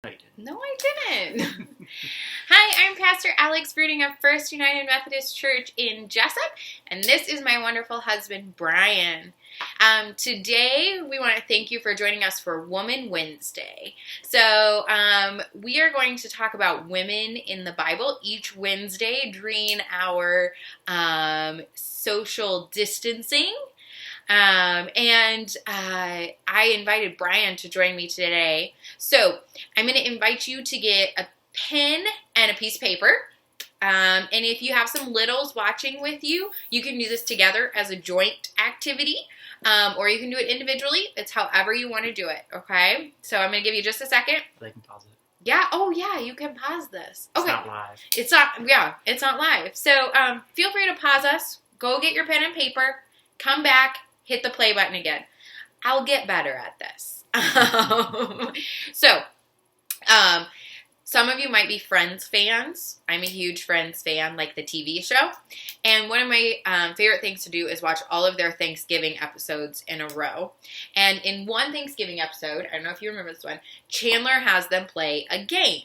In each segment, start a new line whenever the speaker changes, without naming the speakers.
No, you didn't.
No, I didn't. Hi, I'm Pastor Alex Bryan of First United Methodist Church in Jessup, and this is my wonderful husband, Brian. Today, we want to thank you for joining us for Woman Wednesday. So, we are going to talk about women in the Bible each Wednesday during our social distancing. I invited Brian to join me today. So I'm going to invite you to get a pen and a piece of paper. And if you have some littles watching with you, you can do this together as a joint activity. Or you can do it individually. It's however you want to do it. Okay. So I'm going to give you just a second.
They can pause it.
Yeah. Oh yeah. You can pause this. Okay.
It's not live.
It's not. Yeah. It's not live. So feel free to pause us. Go get your pen and paper. Come back. Hit the play button again. I'll get better at this. Some of you might be Friends fans. I'm a huge Friends fan, like the TV show. And one of my favorite things to do is watch all of their Thanksgiving episodes in a row. And in one Thanksgiving episode, I don't know if you remember this one, Chandler has them play a game.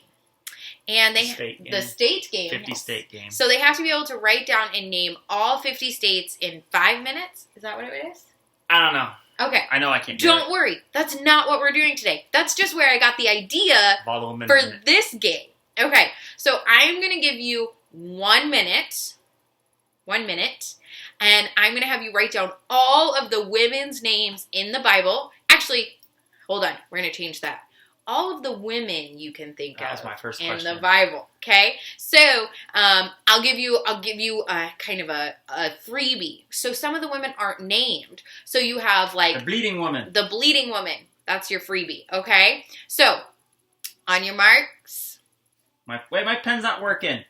And the state game.
50 state game.
So they have to be able to write down and name all 50 states in 5 minutes. Is that what it is?
I don't know.
Okay.
I know I can't do
Don't worry. That's not what we're doing today. That's just where I got the idea for this game. Okay. So I'm going to give you 1 minute. 1 minute. And I'm going to have you write down all of the women's names in the Bible. Actually, hold on. We're going to change that. All of the women you can think of
was my first
in
question.
the Bible. Okay, so I'll give you a kind of a freebie. So some of the women aren't named. So you have like
the bleeding woman.
The bleeding woman. That's your freebie. Okay. So on your marks.
My pen's not working.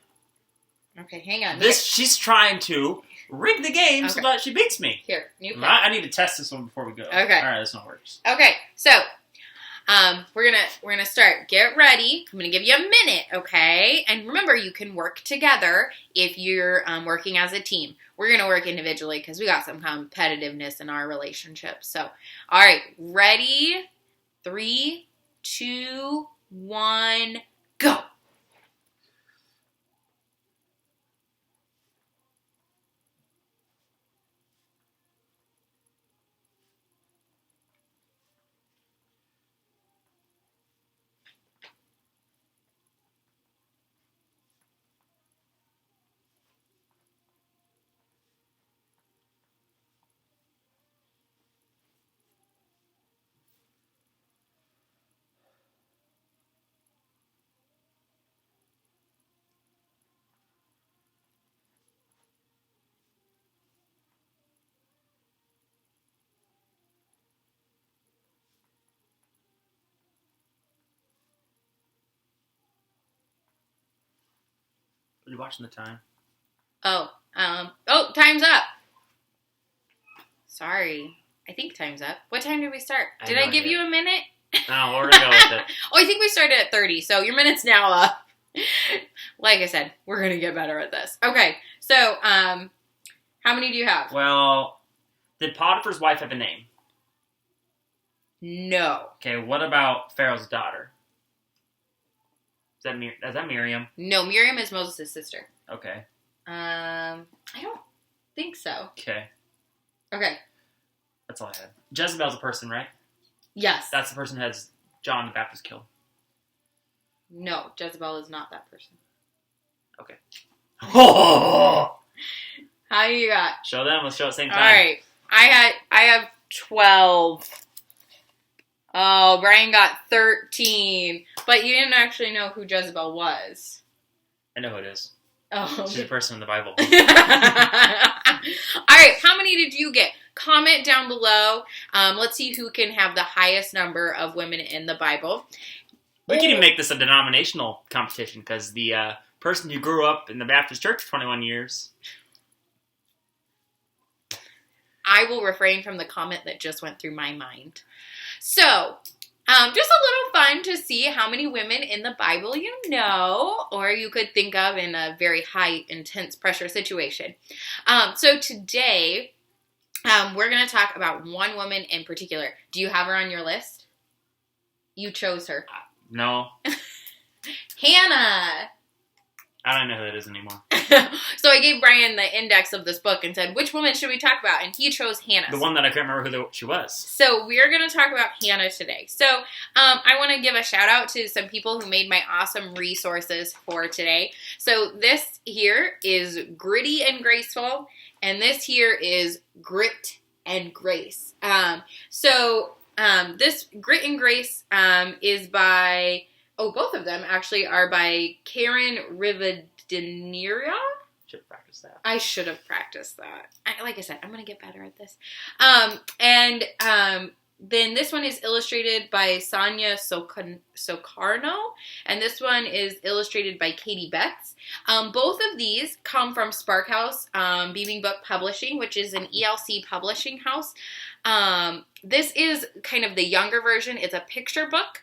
Okay, hang on.
She's trying to rig the game so that she beats me.
Here, new pen.
I need to test this one before we go.
Okay.
All right, this one works.
Okay, so. We're gonna start. Get ready. I'm gonna give you a minute, okay? And remember, you can work together if you're working as a team. We're gonna work individually because we got some competitiveness in our relationship. So, all right, ready? 3, 2, 1, go.
Are you watching the time?
Time's up. Sorry. I think time's up. What time did we start? Did I give you a minute?
No, we're gonna go with it.
I think we started at 30, so your minute's now up. Like I said, we're gonna get better at this. Okay, so how many do you have?
Well, did Potiphar's wife have a name?
No.
Okay, what about Pharaoh's daughter? Is that Miriam?
No, Miriam is Moses' sister.
Okay.
I don't think so.
Okay.
Okay.
That's all I had. Jezebel's a person, right?
Yes.
That's the person who has John the Baptist killed.
No, Jezebel is not that person.
Okay. Oh!
How you got?
Show them. Let's show at the same time.
All right. I have 12. Oh, Brian got 13. But you didn't actually know who Jezebel was.
I know who it is.
Oh.
She's a person in the Bible.
All right. How many did you get? Comment down below. Let's see who can have the highest number of women in the Bible.
We can even make this a denominational competition because the person who grew up in the Baptist church for 21 years.
I will refrain from the comment that just went through my mind. So, just a little fun to see how many women in the Bible you know, or you could think of in a very high, intense pressure situation. So today, we're going to talk about one woman in particular. Do you have her on your list? You chose her.
No.
Hannah.
I don't know who that is anymore.
So I gave Bryan the index of this book and said, which woman should we talk about? And he chose Hannah.
The one that I couldn't remember who she was.
So we're going to talk about Hannah today. So I want to give a shout out to some people who made my awesome resources for today. So this here is Gritty and Graceful, and this here is Grit and Grace. This Grit and Grace is by... Oh, both of them actually are by Karen Rivadeneira.
Should have practiced that.
I should have practiced that. Like I said, I'm going to get better at this. Then this one is illustrated by Sonia Socarno, and this one is illustrated by Katie Betts. Both of these come from Sparkhouse Beaming Book Publishing, which is an ELC publishing house. This is kind of the younger version. It's a picture book.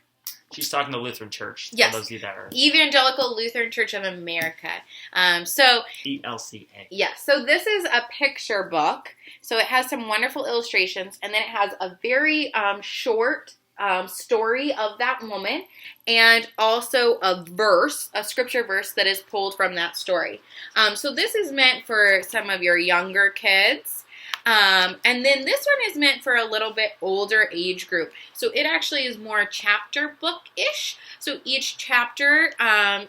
She's talking to Lutheran Church.
Yes.
For those of you that are...
Evangelical Lutheran Church of America.
ELCA.
Yeah, so this is a picture book. So it has some wonderful illustrations, and then it has a very short story of that woman, and also a scripture verse that is pulled from that story. So this is meant for some of your younger kids. And then this one is meant for a little bit older age group. So it actually is more chapter book-ish. So each chapter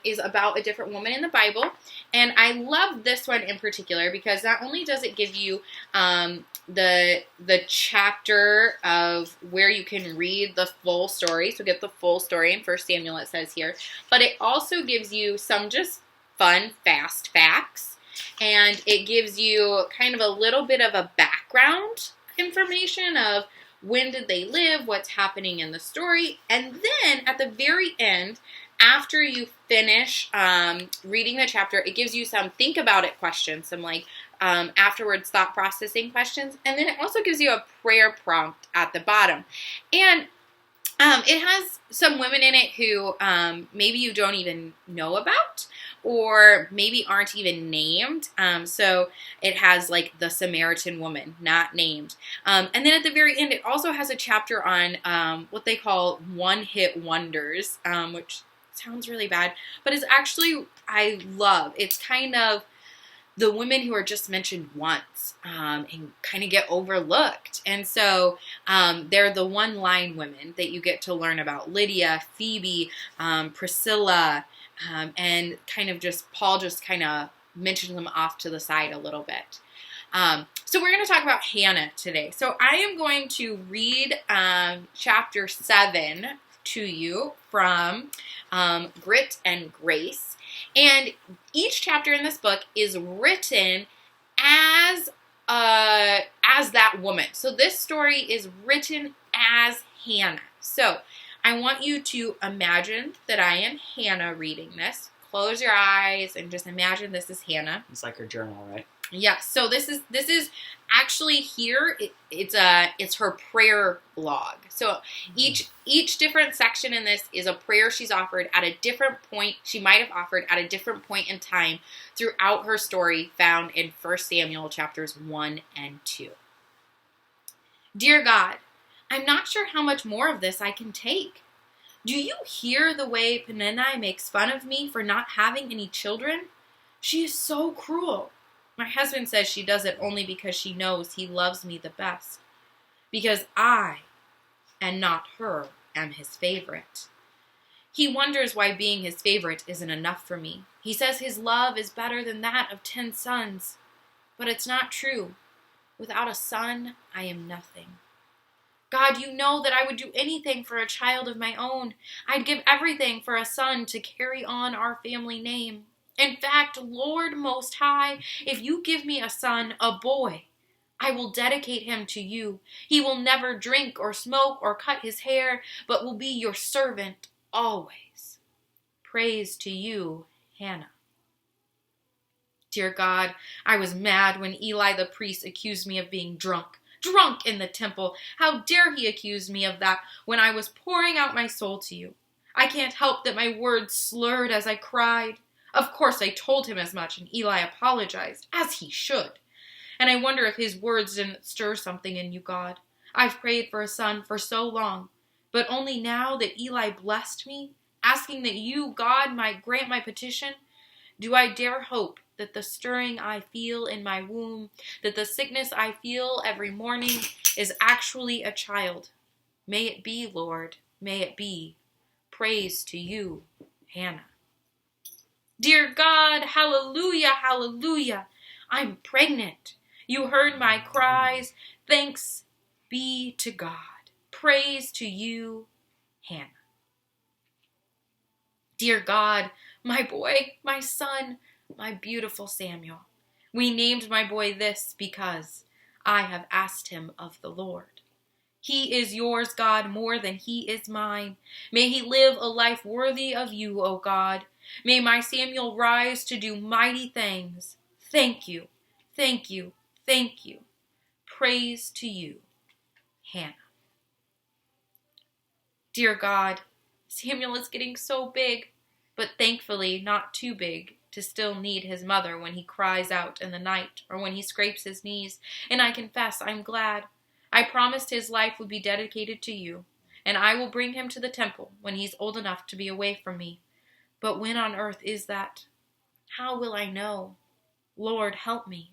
is about a different woman in the Bible. And I love this one in particular because not only does it give you the chapter of where you can read the full story, so get the full story in 1 Samuel it says here, but it also gives you some just fun, fast facts. And it gives you kind of a little bit of a background information of when did they live, what's happening in the story. And then at the very end, after you finish reading the chapter, it gives you some think about it questions, some afterwards thought processing questions. And then it also gives you a prayer prompt at the bottom. And it has some women in it who maybe you don't even know about, or maybe aren't even named. So it has like the Samaritan woman, not named. And then at the very end, it also has a chapter on what they call one-hit wonders, which sounds really bad, but it's actually, I love. It's kind of the women who are just mentioned once and kind of get overlooked. And so they're the one-line women that you get to learn about. Lydia, Phoebe, Priscilla, and kind of just, Paul just kind of mentioned them off to the side a little bit. So we're going to talk about Hannah today. So I am going to read chapter 7 to you from Grit and Grace. And each chapter in this book is written as that woman. So this story is written as Hannah. So I want you to imagine that I am Hannah reading this. Close your eyes and just imagine this is Hannah.
It's like her journal, right?
Yes. So this is actually here. It's her prayer log. So each different section in this is a prayer she's offered at a different point. She might have offered at a different point in time throughout her story, found in 1 Samuel chapters 1 and 2. Dear God, I'm not sure how much more of this I can take. Do you hear the way Peninnah makes fun of me for not having any children? She is so cruel. My husband says she does it only because she knows he loves me the best. Because I, and not her, am his favorite. He wonders why being his favorite isn't enough for me. He says his love is better than that of 10 sons. But it's not true. Without a son, I am nothing. God, you know that I would do anything for a child of my own. I'd give everything for a son to carry on our family name. In fact, Lord Most High, if you give me a son, a boy, I will dedicate him to you. He will never drink or smoke or cut his hair, but will be your servant always. Praise to you, Hannah. Dear God, I was mad when Eli the priest accused me of being drunk in the temple. How dare he accuse me of that when I was pouring out my soul to you? I can't help that my words slurred as I cried. Of course, I told him as much, and Eli apologized, as he should. And I wonder if his words didn't stir something in you, God. I've prayed for a son for so long, but only now that Eli blessed me, asking that you, God, might grant my petition? Do I dare hope that the stirring I feel in my womb, that the sickness I feel every morning is actually a child? May it be, Lord, may it be. Praise to you, Hannah. Dear God, hallelujah, hallelujah. I'm pregnant. You heard my cries. Thanks be to God. Praise to you, Hannah. Dear God, my boy, my son, my beautiful Samuel. We named my boy this because I have asked him of the Lord. He is yours, God, more than he is mine. May he live a life worthy of you, O God. May my Samuel rise to do mighty things. Thank you, thank you, thank you. Praise to you, Hannah. Dear God, Samuel is getting so big, but thankfully not too big to still need his mother when he cries out in the night or when he scrapes his knees. And I confess I'm glad. I promised his life would be dedicated to you, and I will bring him to the temple when he's old enough to be away from me. But when on earth is that? How will I know? Lord, help me.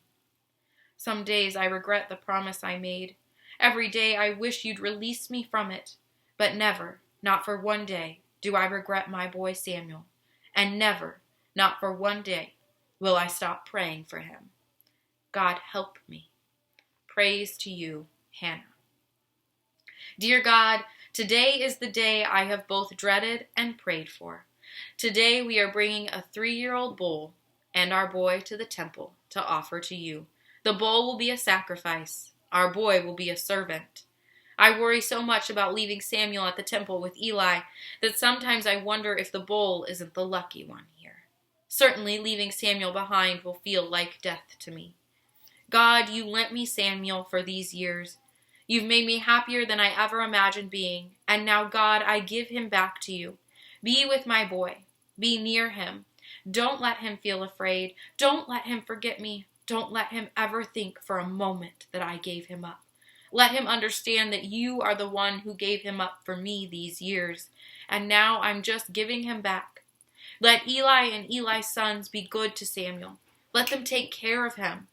Some days I regret the promise I made. Every day I wish you'd release me from it. But never, not for one day, do I regret my boy Samuel. And never, not for one day, will I stop praying for him. God, help me. Praise to you, Hannah. Dear God, today is the day I have both dreaded and prayed for. Today we are bringing a 3-year-old bull and our boy to the temple to offer to you. The bull will be a sacrifice. Our boy will be a servant. I worry so much about leaving Samuel at the temple with Eli that sometimes I wonder if the bull isn't the lucky one here. Certainly leaving Samuel behind will feel like death to me. God, you lent me Samuel for these years. You've made me happier than I ever imagined being, and now, God, I give him back to you. Be with my boy. Be near him. Don't let him feel afraid. Don't let him forget me. Don't let him ever think for a moment that I gave him up. Let him understand that you are the one who gave him up for me these years, and now I'm just giving him back. Let Eli and Eli's sons be good to Samuel. Let them take care of him.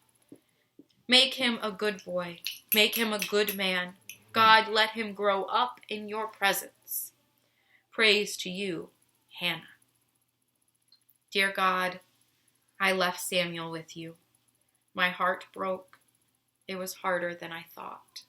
Make him a good boy. Make him a good man. God, let him grow up in your presence. Praise to you, Hannah. Dear God, I left Samuel with you. My heart broke. It was harder than I thought.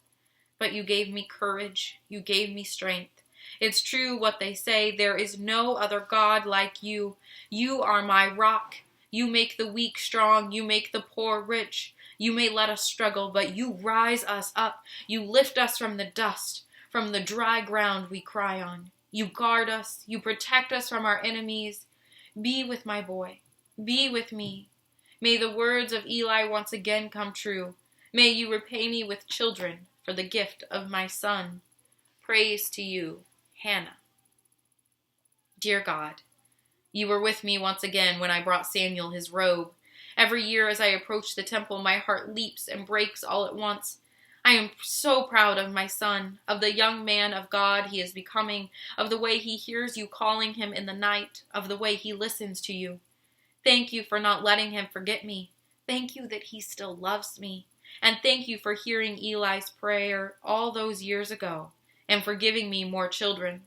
But you gave me courage. You gave me strength. It's true what they say. There is no other God like you. You are my rock. You make the weak strong. You make the poor rich. You may let us struggle, but you rise us up. You lift us from the dust, from the dry ground we cry on. You guard us. You protect us from our enemies. Be with my boy. Be with me. May the words of Eli once again come true. May you repay me with children for the gift of my son. Praise to you, Hannah. Dear God, you were with me once again when I brought Samuel his robe. Every year as I approach the temple, my heart leaps and breaks all at once. I am so proud of my son, of the young man of God he is becoming, of the way he hears you calling him in the night, of the way he listens to you. Thank you for not letting him forget me. Thank you that he still loves me. And thank you for hearing Eli's prayer all those years ago and for giving me more children.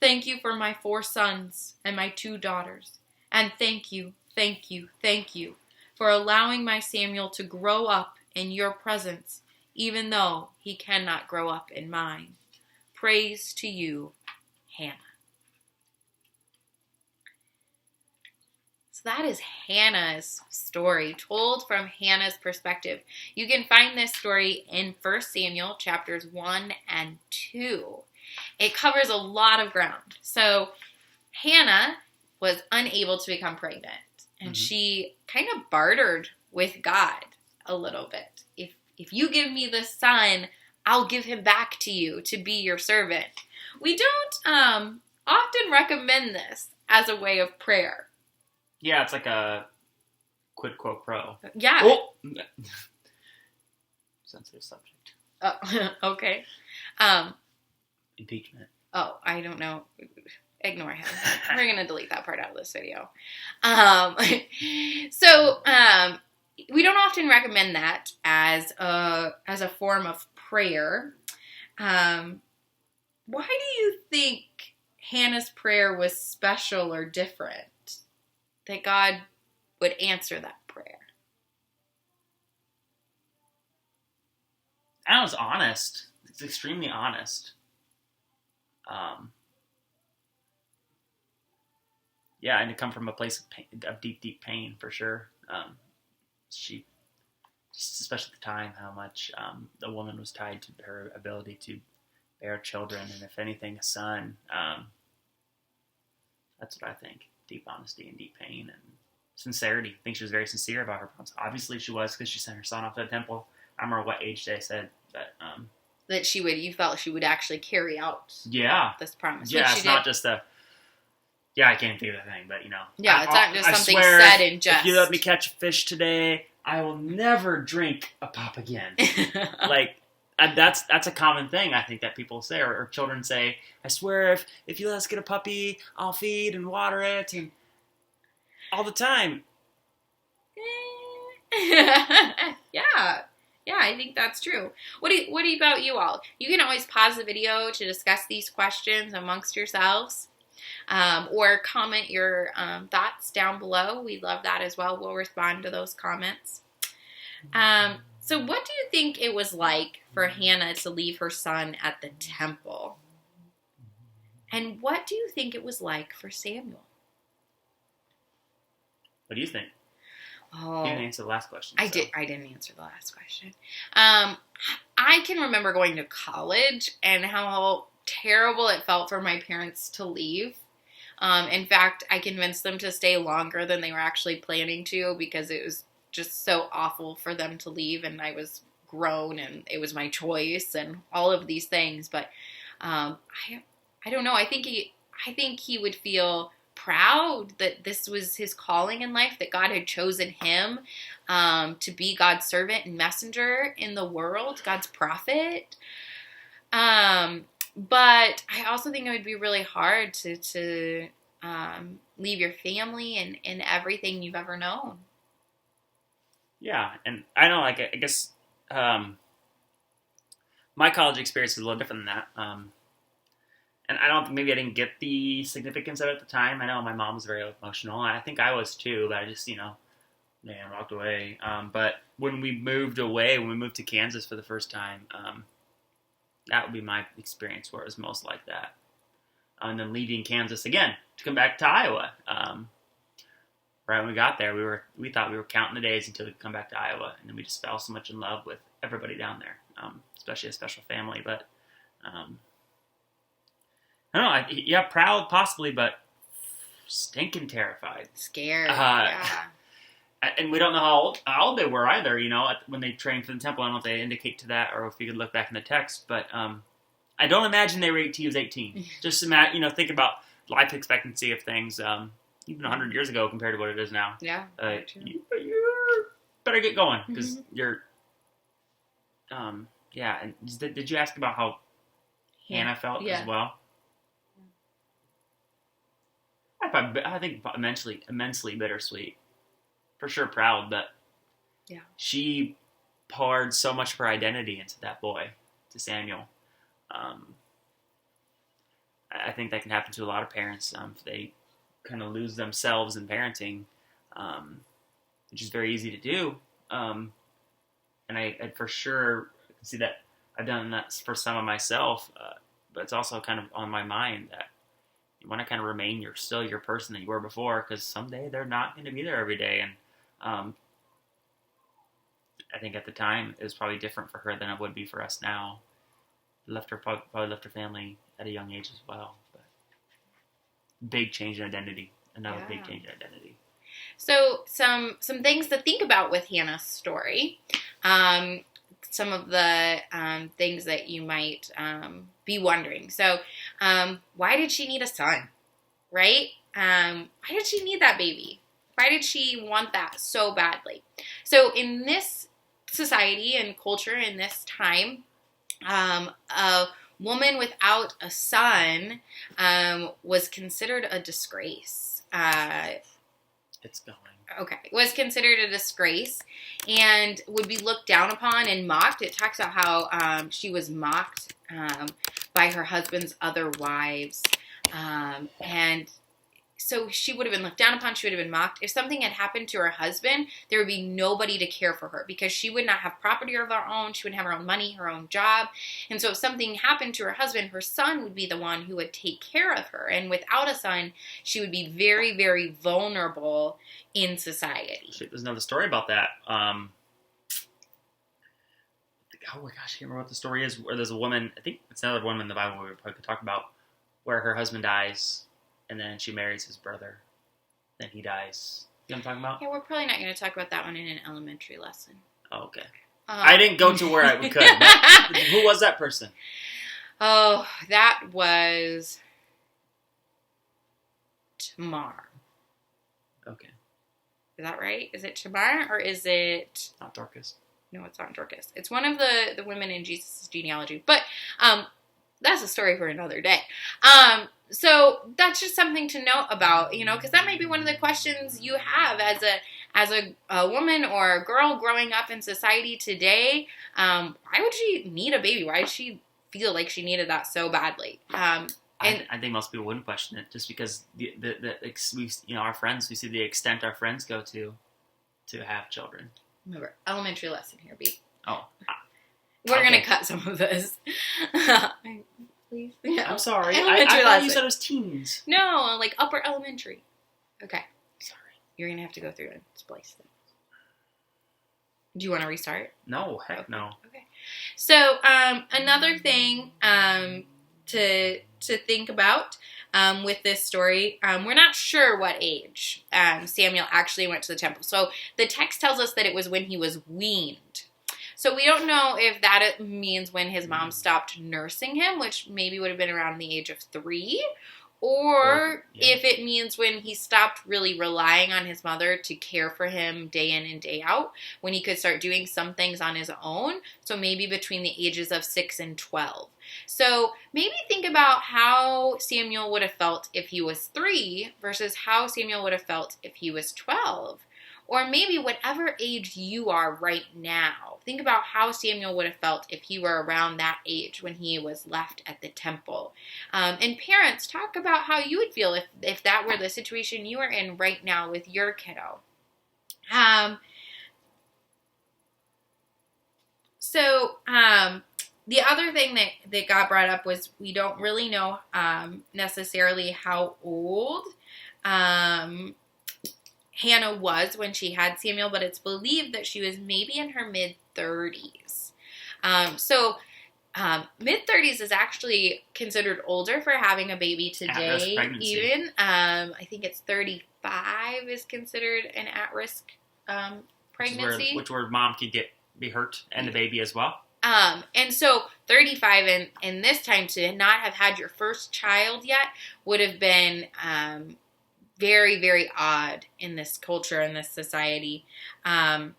Thank you for my 4 sons and my 2 daughters. And thank you, thank you, thank you for allowing my Samuel to grow up in your presence, even though he cannot grow up in mine. Praise to you, Hannah. So that is Hannah's story, told from Hannah's perspective. You can find this story in 1 Samuel chapters 1 and 2. It covers a lot of ground. So Hannah was unable to become pregnant, and she kind of bartered with God a little bit. If you give me the son, I'll give him back to you to be your servant. We don't often recommend this as a way of prayer.
Yeah, it's like a quid quo pro.
Yeah.
Oh! Sensitive subject.
Oh, okay.
Impeachment.
Oh, I don't know. Ignore him. We're going to delete that part out of this video. We don't often recommend that as a form of prayer. Why do you think Hannah's prayer was special or different? That God would answer that prayer?
I know it's honest. It's extremely honest. Yeah, and to come from a place of pain, of deep, deep pain, for sure. She, just especially at the time, how much the woman was tied to her ability to bear children, and if anything, a son. That's what I think. Deep honesty and deep pain and sincerity. I think she was very sincere about her promise. Obviously, she was, because she sent her son off to the temple. I don't remember what age they said, but
that you felt she would actually carry out.
Yeah.
This promise.
Yeah, it's not just a. Yeah, I can't think of the thing, but
Yeah, it's not just something said in jest.
If you let me catch a fish today, I will never drink a pop again. That's a common thing, I think, that people say, or children say. I swear, if you let us get a puppy, I'll feed and water it, and all the time.
Yeah, I think that's true. What about you all? You can always pause the video to discuss these questions amongst yourselves. Or comment your thoughts down below. We love that as well. We'll respond to those comments. So what do you think it was like for Hannah to leave her son at the temple? And what do you think it was like for Samuel?
What do you think?
Oh,
you didn't answer the last question.
I didn't answer the last question. I can remember going to college and how terrible it felt for my parents to leave. In fact, I convinced them to stay longer than they were actually planning to, because it was just so awful for them to leave, and I was grown and it was my choice and all of these things. But I don't know. I think he would feel proud that this was his calling in life, that God had chosen him to be God's servant and messenger in the world, God's prophet. But I also think it would be really hard to leave your family and everything you've ever known.
Yeah, and I know, I guess my college experience is a little different than that. And I don't think, maybe I didn't get the significance of it at the time. I know my mom was very emotional, and I think I was too, but I just, walked away. But when we moved to Kansas for the first time, that would be my experience where it was most like that. And then leaving Kansas again to come back to Iowa. Right when we got there, we thought we were counting the days until we could come back to Iowa, and then we just fell so much in love with everybody down there, especially a special family. But I don't know, proud possibly, but stinking terrified,
scared. Yeah.
And we don't know how old they were either, when they trained for the temple. I don't know if they indicate to that or if you could look back in the text, but I don't imagine they were 18. Just imagine, think about life expectancy of things, even 100 years ago compared to what it is now.
Yeah.
You better get going, because you're, and did you ask about how Hannah felt as well? I think immensely bittersweet. For sure proud, but she poured so much of her identity into that boy, to Samuel. I think that can happen to a lot of parents if they kind of lose themselves in parenting, which is very easy to do. And I for sure can see that I've done that for some of myself, but it's also kind of on my mind that you want to kind of remain still your person that you were before, because someday they're not going to be there every day. And I think at the time it was probably different for her than it would be for us now. Probably left her family at a young age as well. But big change in identity. Another big change in identity.
So some things to think about with Hannah's story. Some of the things that you might be wondering. So why did she need a son, right? Why did she need that baby? Why did she want that so badly? So in this society and culture, in this time, woman without a son was considered a disgrace.
It's going.
Okay, was considered a disgrace and would be looked down upon and mocked. It talks about how she was mocked by her husband's other wives. And so she would have been looked down upon. She would have been mocked. If something had happened to her husband, there would be nobody to care for her because she would not have property of her own. She wouldn't have her own money, her own job. And so if something happened to her husband, her son would be the one who would take care of her. And without a son, she would be very, very vulnerable in society.
There's another story about that. Oh my gosh, I can't remember what the story is. Where there's a woman, I think it's another woman in the Bible we probably could talk about, where her husband dies, and then she marries his brother. Then he dies. You know what I'm talking about?
Yeah, we're probably not going to talk about that one in an elementary lesson.
Oh, okay. I didn't go to where we could. But who was that person?
Oh, that was Tamar.
Okay.
Is that right? Is it Tamar or is it...
Not Dorcas.
No, it's not Dorcas. It's one of the women in Jesus' genealogy. But that's a story for another day. So that's just something to note about, because that might be one of the questions you have as a woman or a girl growing up in society today. Why would she need a baby? Why does she feel like she needed that so badly?
I think most people wouldn't question it just because our friends, we see the extent our friends go to have children.
Remember, elementary lesson here, B.
Oh.
We're going to cut some of this. Please. Yeah.
I'm sorry.
I
thought you said it was teens.
No, like upper elementary. Okay.
Sorry.
You're going to have to go through and splice them. Do you want to restart?
No, heck no.
Okay. So, another thing to think about with this story, we're not sure what age Samuel actually went to the temple. So the text tells us that it was when he was weaned. So we don't know if that means when his mom stopped nursing him, which maybe would have been around the age of 3, or if it means when he stopped really relying on his mother to care for him day in and day out, when he could start doing some things on his own. So maybe between the ages of 6 and 12. So maybe think about how Samuel would have felt if he was 3 versus how Samuel would have felt if he was 12. Or maybe whatever age you are right now. Think about how Samuel would have felt if he were around that age when he was left at the temple. And parents, talk about how you would feel if that were the situation you are in right now with your kiddo. The other thing that got brought up was we don't really know necessarily how old Hannah was when she had Samuel, but it's believed that she was maybe in her mid-30s. Mid-30s is actually considered older for having a baby today. Even I think it's 35 is considered an at-risk pregnancy,
which where mom could be hurt and the baby as well.
And so 35 in this time to not have had your first child yet would have been very, very odd in this culture, in this society. So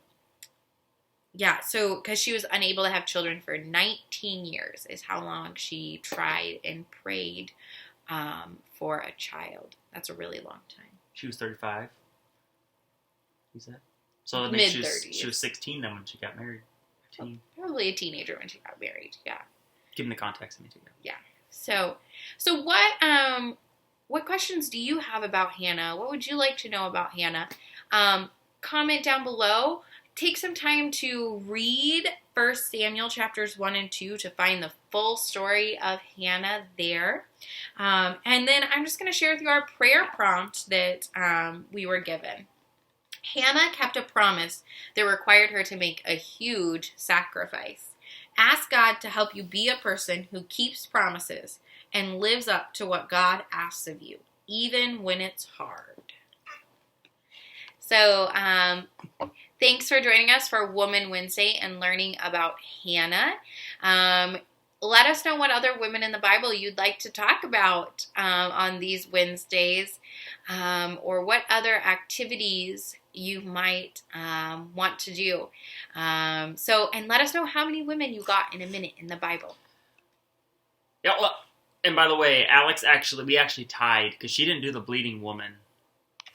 because she was unable to have children for 19 years is how long she tried and prayed for a child. That's a really long time.
She was 35. You said? So that
makes
mid-30s. She was 16 then when she got married.
Probably a teenager when she got married, yeah.
Given the context, I mean,
yeah. So what questions do you have about Hannah? What would you like to know about Hannah? Comment down below. Take some time to read 1 Samuel chapters 1 and 2 to find the full story of Hannah there. And then I'm just going to share with you our prayer prompt that we were given. Hannah kept a promise that required her to make a huge sacrifice. Ask God to help you be a person who keeps promises and lives up to what God asks of you, even when it's hard. So, thanks for joining us for Woman Wednesday and learning about Hannah. Let us know what other women in the Bible you'd like to talk about on these Wednesdays, or what other activities you might want to do. And let us know how many women you got in a minute in the Bible.
Yeah, well, and by the way, we actually tied because she didn't do the bleeding woman.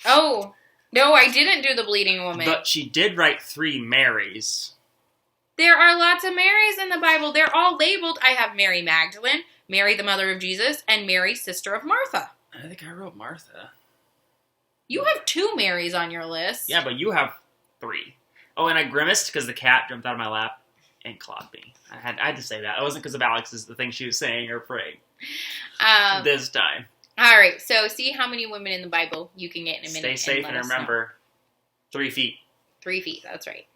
Oh, no, I didn't do the bleeding woman.
But she did write 3 Marys.
There are lots of Marys in the Bible. They're all labeled. I have Mary Magdalene, Mary the mother of Jesus, and Mary sister of Martha.
I think I wrote Martha.
You have 2 Marys on your list.
Yeah, but you have 3. Oh, and I grimaced because the cat jumped out of my lap and clawed me. I had to say that. It wasn't because of Alex's the thing she was saying or praying. This time.
All right, so see how many women in the Bible you can get in a minute.
Stay safe and remember, 3 feet.
3 feet, that's right.